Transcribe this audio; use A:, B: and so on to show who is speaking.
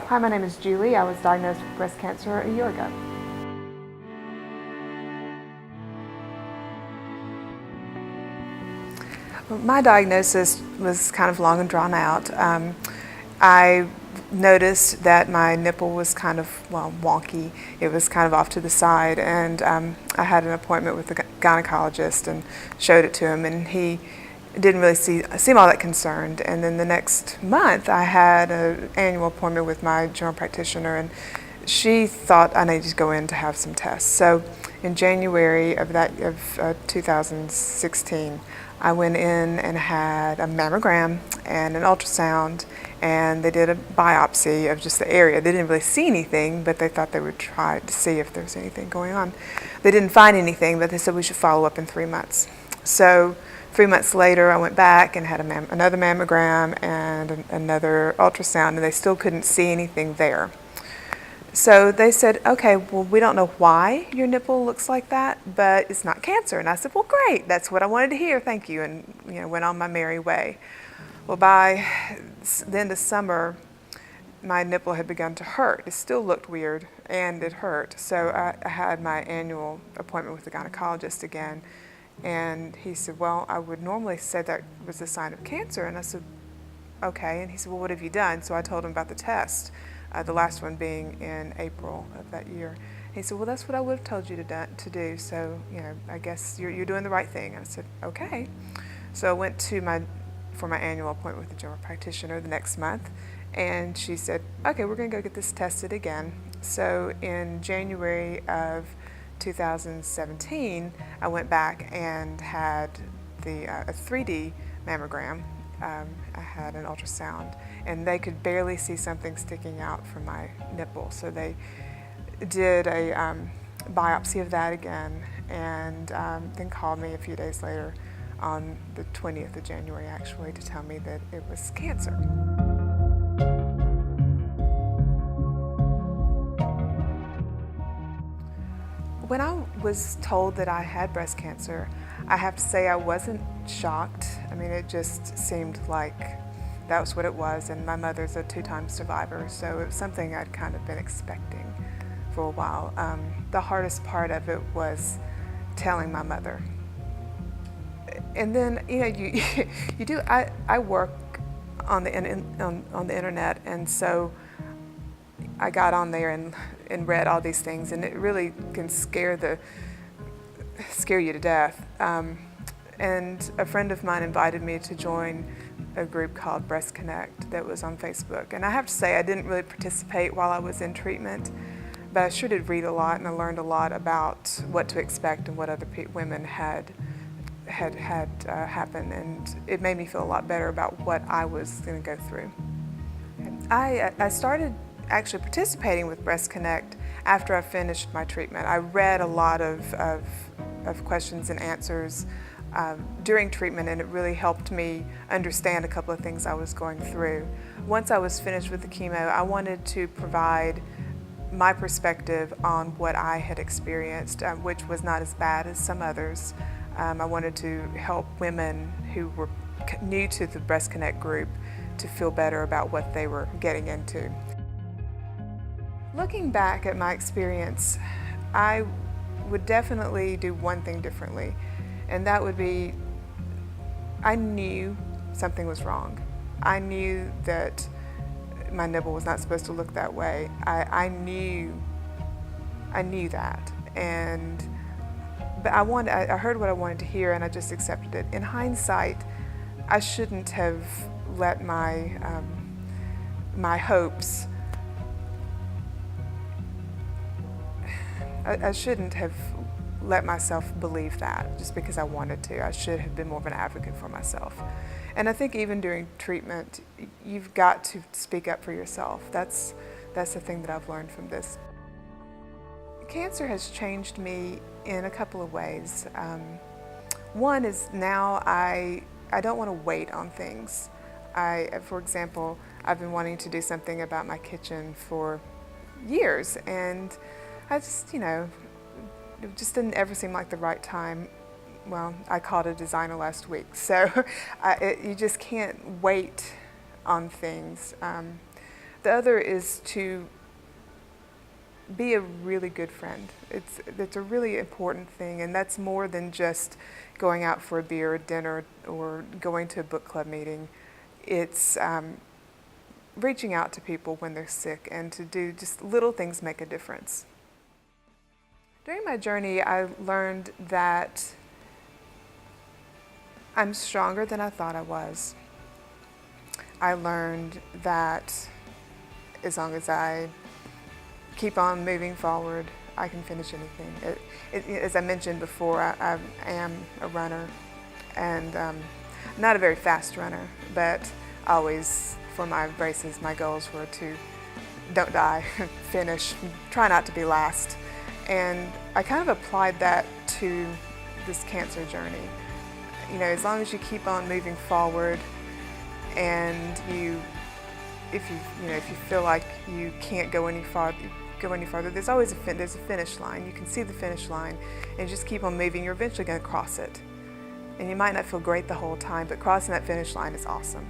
A: Hi, my name is Julie. I was diagnosed with breast cancer a year ago. My diagnosis was kind of long and drawn out. I noticed that my nipple was kind of, well, wonky. It was kind of off to the side, and I had an appointment with the gynecologist and showed it to him, and he didn't really seem all that concerned. And then the next month, I had an annual appointment with my general practitioner, and she thought I needed to go in to have some tests. So in January of 2016, I went in and had a mammogram and an ultrasound, and they did a biopsy of just the area. They didn't really see anything, but they thought they would try to see if there was anything going on. They didn't find anything, but they said we should follow up in 3 months. So 3 months later, I went back and had another mammogram and another ultrasound, and they still couldn't see anything there. So they said, okay, well, we don't know why your nipple looks like that, but it's not cancer. And I said, well, great, that's what I wanted to hear, thank you, and went on my merry way. Well, by the end of summer, my nipple had begun to hurt. It still looked weird, and it hurt. So I had my annual appointment with the gynecologist again, and he said, well, I would normally say that was a sign of cancer. And I said, okay. And he said, well, what have you done? So I told him about the test. The last one being in April of that year. He said, well, that's what I would have told you to do, so I guess you're doing the right thing. And I said, okay. So I went for my annual appointment with the general practitioner the next month, and she said, okay, we're going to go get this tested again. So in January of 2017, I went back and had a 3D mammogram. I had an ultrasound, and they could barely see something sticking out from my nipple. So they did a biopsy of that again, and then called me a few days later on the 20th of January actually to tell me that it was cancer. When I was told that I had breast cancer, I have to say I wasn't shocked. I mean, it just seemed like that was what it was, and my mother's a 2-time survivor, so it was something I'd kind of been expecting for a while. The hardest part of it was telling my mother. And then, you do. I work on the internet, and so I got on there and read all these things, and it really can scare you to death. And a friend of mine invited me to join a group called Breast Connect that was on Facebook. And I have to say, I didn't really participate while I was in treatment, but I sure did read a lot, and I learned a lot about what to expect and what other women had happen, and it made me feel a lot better about what I was going to go through. I started actually participating with Breast Connect after I finished my treatment. I read a lot of questions and answers during treatment, and it really helped me understand a couple of things I was going through. Once I was finished with the chemo, I wanted to provide my perspective on what I had experienced, which was not as bad as some others. I wanted to help women who were new to the Breast Connect group to feel better about what they were getting into. Looking back at my experience, I would definitely do one thing differently, and that would be I knew something was wrong. I knew that my nipple was not supposed to look that way. I knew that, but I heard what I wanted to hear, and I just accepted it. In hindsight, I shouldn't have let my hopes. I shouldn't have let myself believe that just because I wanted to. I should have been more of an advocate for myself. And I think even during treatment, you've got to speak up for yourself. That's the thing that I've learned from this. Cancer has changed me in a couple of ways. One is now I don't want to wait on things. For example, I've been wanting to do something about my kitchen for years, and I just, it just didn't ever seem like the right time. Well, I called a designer last week, so you just can't wait on things. The The other is to be a really good friend. It's a really important thing, and that's more than just going out for a beer or dinner or going to a book club meeting. It's reaching out to people when they're sick, and to do just little things make a difference. During my journey, I learned that I'm stronger than I thought I was. I learned that as long as I keep on moving forward, I can finish anything. As I mentioned before, I am a runner, and not a very fast runner, but always for my races, my goals were to don't die, finish, try not to be last. And I kind of applied that to this cancer journey. You know, as long as you keep on moving forward, and if you feel like you can't go any farther, there's always there's a finish line. You can see the finish line, and just keep on moving. You're eventually going to cross it, and you might not feel great the whole time, but crossing that finish line is awesome.